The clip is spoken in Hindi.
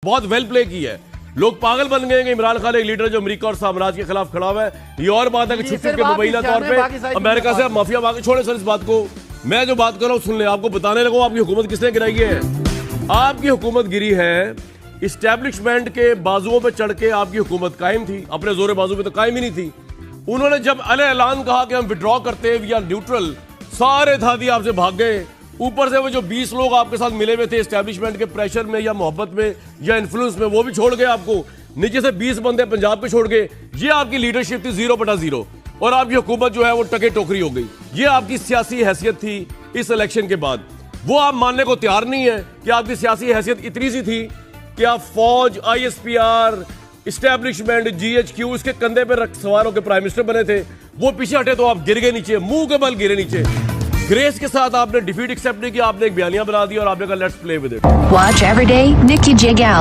बहुत वेल प्ले की है। लोग पागल बन गए कि इमरान खान एक लीडर जो अमेरिका और साम्राज्य के खिलाफ खड़ा हुआ है। ये और बात है कि छुप के मुबैना तौर पे अमेरिका से माफिया बाकी छोड़े सर इस बात को। मैं जो बात कर रहा हूं सुन ले, आपको बताने लगूं आपकी हुकूमत किसने गिराई है। आपकी हुकूमत गिरी है, इस्टेब्लिशमेंट के बाजुओं पे चढ़ के आपकी हुकूमत कायम थी, अपने जोरे बाजू पे तो कायम ही नहीं थी। उन्होंने जब ऐलान कहा कि हम विड्रॉ करते हैं या न्यूट्रल, सारे धादी आपसे भाग गए। ऊपर से वो जो 20 लोग आपके साथ मिले हुए थे इस्टेब्लिशमेंट के प्रेशर में या मोहब्बत में या इन्फ्लुएंस में, वो भी छोड़ गए आपको। नीचे से 20 बंदे पंजाब पे छोड़ गए। ये आपकी लीडरशिप थी 0/0 और आपकी हुकूमत जो है वो टके टोकरी हो गई। ये आपकी सियासी हैसियत थी इस इलेक्शन के बाद। वो आप मानने को तैयार नहीं है कि आपकी सियासी हैसियत इतनी सी थी कि आप फौज, ISPR, इस्टेब्लिशमेंट, GHQ इसके कंधे पर सवार होकर प्राइम मिनिस्टर बने थे। वो पीछे हटे तो आप गिर गए नीचे, मुंह के बल गिरे नीचे। ग्रेस के साथ आपने डिफीट एक्सेप्ट नहीं किया, आपने एक बयानिया बना दिया और आपने कहा let's play with it. Watch every day, Nikki J. Gal.